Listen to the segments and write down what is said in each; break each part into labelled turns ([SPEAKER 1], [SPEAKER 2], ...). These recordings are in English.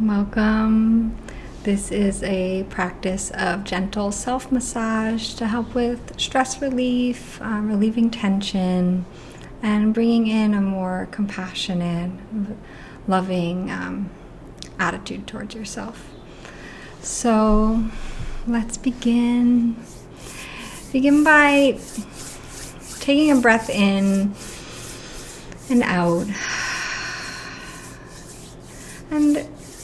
[SPEAKER 1] Welcome. This is a practice of gentle self-massage to help with stress relief, relieving tension, and bringing in a more compassionate, loving attitude towards yourself. So let's begin. Begin by taking a breath in and out. And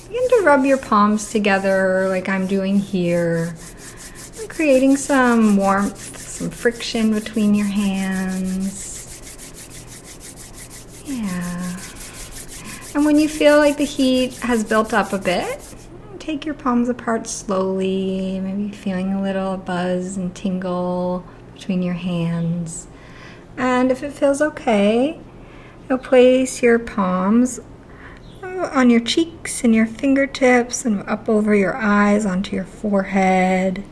[SPEAKER 1] begin to rub your palms together like I'm doing here, creating some warmth, some friction between your hands. Yeah. And when you feel like the heat has built up a bit, take your palms apart slowly, maybe feeling a little buzz and tingle between your hands. And if it feels okay, you'll place your palms on your cheeks and your fingertips and up over your eyes onto your forehead.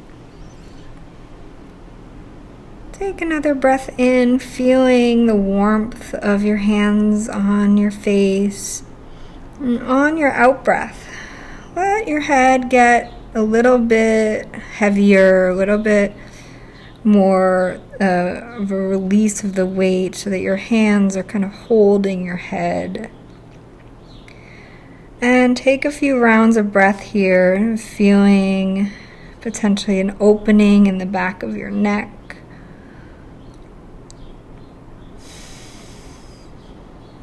[SPEAKER 1] Take another breath in, feeling the warmth of your hands on your face. And on your out breath, let your head get a little bit heavier, a little bit more of a release of the weight so that your hands are kind of holding your head. And take a few rounds of breath here, feeling potentially an opening in the back of your neck.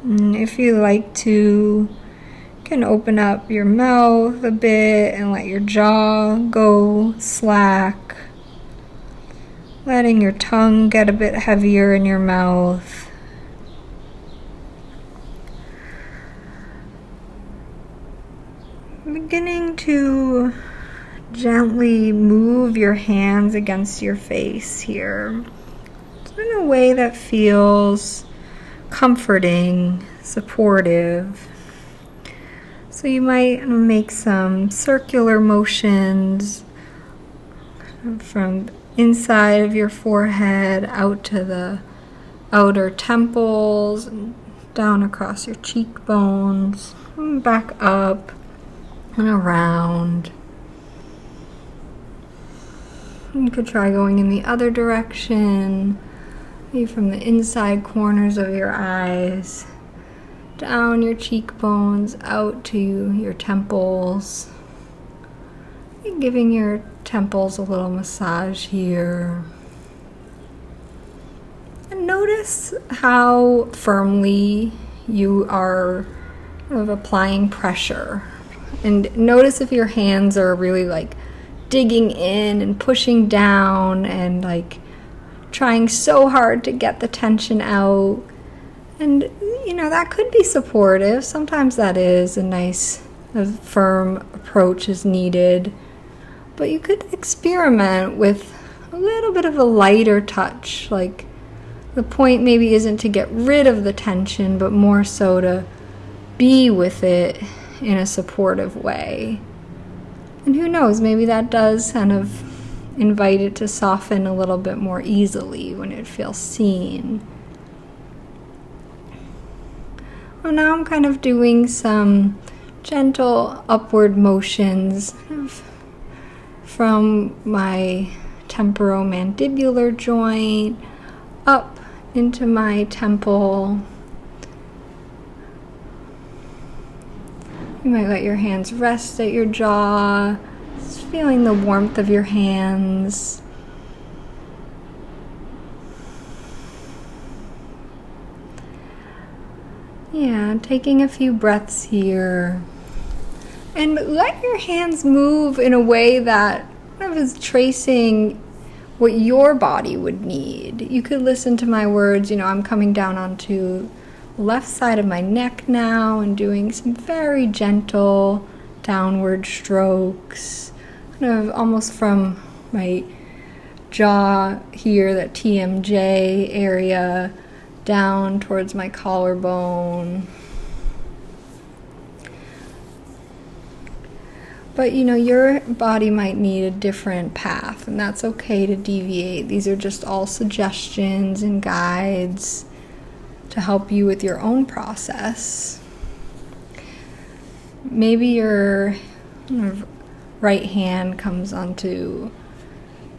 [SPEAKER 1] And if you like to, you can open up your mouth a bit and let your jaw go slack, letting your tongue get a bit heavier in your mouth. Beginning to gently move your hands against your face here in a way that feels comforting, supportive. So you might make some circular motions from inside of your forehead out to the outer temples, down across your cheekbones, and back up and around. You could try going in the other direction, maybe from the inside corners of your eyes, down your cheekbones, out to your temples. And giving your temples a little massage here. And notice how firmly you are applying pressure. And notice if your hands are really digging in and pushing down and trying so hard to get the tension out. And that could be supportive. Sometimes that is a firm approach is needed. But you could experiment with a little bit of a lighter touch. The point maybe isn't to get rid of the tension, but more so to be with it in a supportive way. And who knows, maybe that does kind of invite it to soften a little bit more easily when it feels seen. Well, now I'm kind of doing some gentle upward motions from my temporomandibular joint up into my temple. You might let your hands rest at your jaw, just feeling the warmth of your hands. Yeah, taking a few breaths here. And let your hands move in a way that kind of is tracing what your body would need. You could listen to my words. I'm coming down onto left side of my neck now and doing some very gentle downward strokes, kind of almost from my jaw here, that TMJ area, down towards my collarbone. But your body might need a different path, and that's okay to deviate. These are just all suggestions and guides to help you with your own process. maybe your right hand comes onto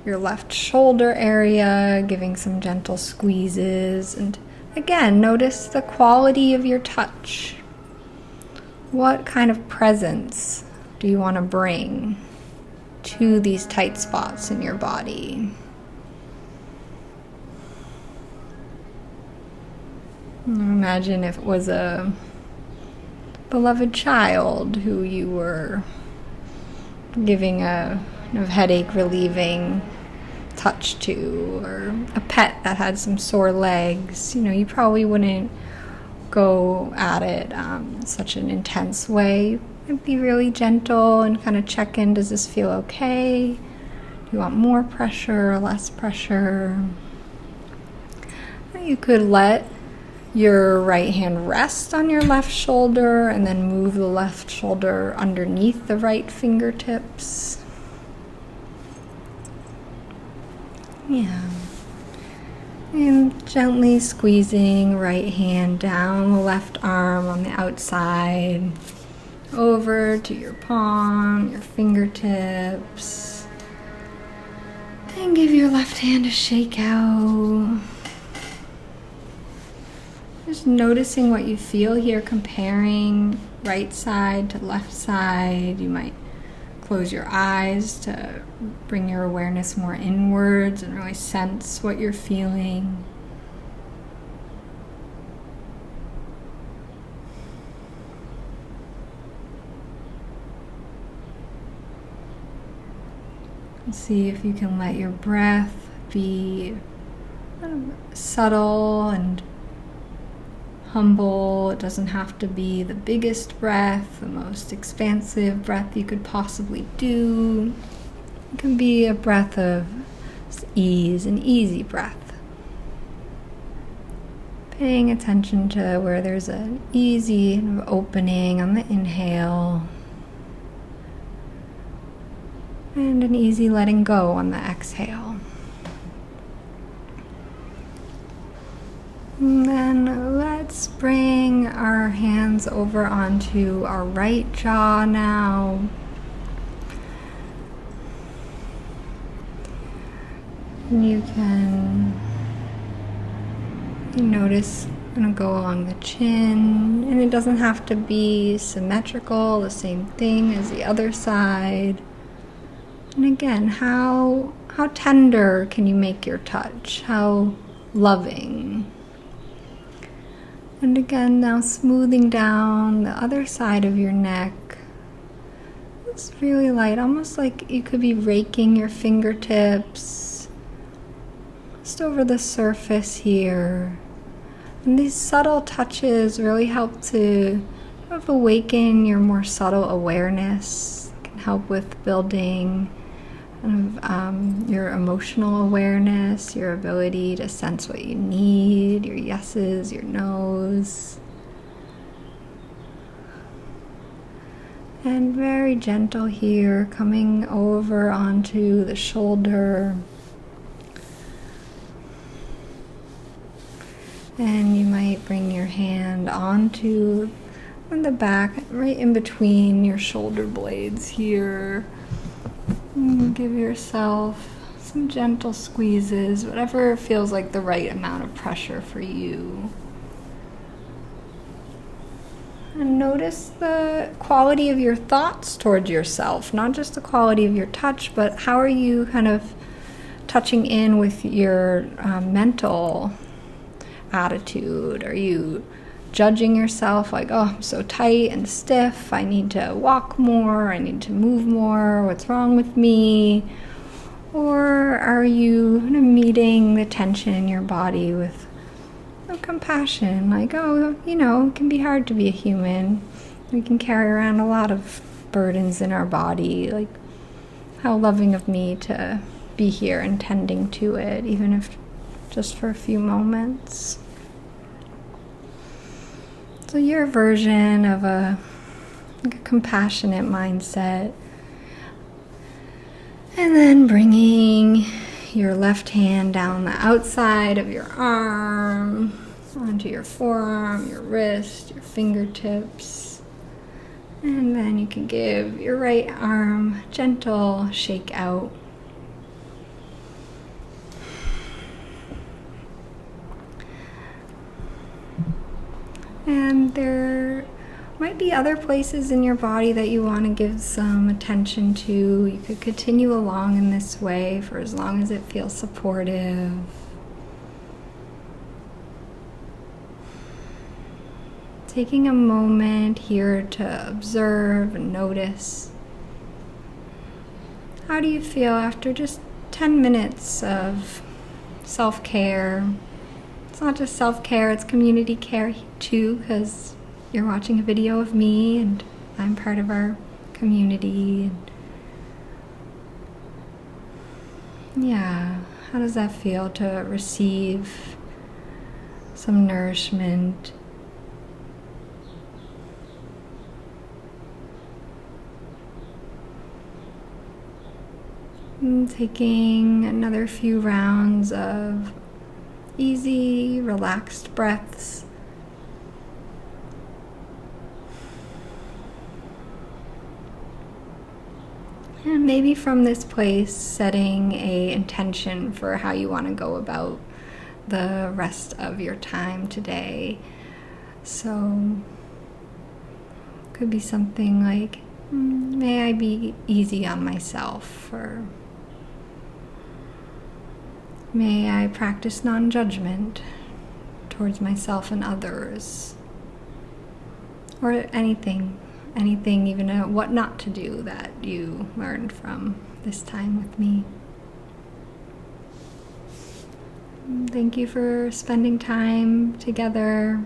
[SPEAKER 1] your left shoulder area, giving some gentle squeezes. And again, notice the quality of your touch. What kind of presence do you want to bring to these tight spots in your body? Imagine if it was a beloved child who you were giving a headache relieving touch to, or a pet that had some sore legs. You probably wouldn't go at it such an intense way. It'd be really gentle and kind of check in. Does this feel okay? Do you want more pressure or less pressure? You could let your right hand rest on your left shoulder and then move the left shoulder underneath the right fingertips. Yeah. And gently squeezing right hand down the left arm on the outside, over to your palm, your fingertips. And give your left hand a shake out. Just noticing what you feel here, comparing right side to left side. You might close your eyes to bring your awareness more inwards and really sense what you're feeling. And see if you can let your breath be kind of subtle and humble. It doesn't have to be the biggest breath, the most expansive breath you could possibly do. It can be a breath of ease, an easy breath. Paying attention to where there's an easy opening on the inhale and an easy letting go on the exhale. And then let's bring our hands over onto our right jaw now. And you can notice, I'm going to go along the chin, and it doesn't have to be symmetrical, the same thing as the other side. And again, how tender can you make your touch? How loving? And again, now smoothing down the other side of your neck. It's really light, almost like you could be raking your fingertips just over the surface here. And these subtle touches really help to kind of awaken your more subtle awareness. It can help with building your emotional awareness, your ability to sense what you need, your yeses, your nos. And very gentle here, coming over onto the shoulder. And you might bring your hand onto the back, right in between your shoulder blades here. And give yourself some gentle squeezes, whatever feels like the right amount of pressure for you. And notice the quality of your thoughts towards yourself, not just the quality of your touch, but how are you kind of touching in with your mental attitude? Are you judging yourself like, oh, I'm so tight and stiff, I need to walk more, I need to move more, what's wrong with me? Or are you meeting the tension in your body with compassion, like, oh, it can be hard to be a human. We can carry around a lot of burdens in our body, like, how loving of me to be here and tending to it, even if just for a few moments. So your version of a compassionate mindset. And then bringing your left hand down the outside of your arm, onto your forearm, your wrist, your fingertips. And then you can give your right arm a gentle shake out. And there might be other places in your body that you want to give some attention to. You could continue along in this way for as long as it feels supportive. Taking a moment here to observe and notice. How do you feel after just 10 minutes of self-care? It's not just self-care, it's community care too, because you're watching a video of me and I'm part of our community. Yeah, how does that feel to receive some nourishment? And taking another few rounds of easy, relaxed breaths. And maybe from this place, setting an intention for how you want to go about the rest of your time today. So, could be something like, may I be easy on myself, or may I practice non-judgment towards myself and others, or anything, even what not to do that you learned from this time with me. Thank you for spending time together.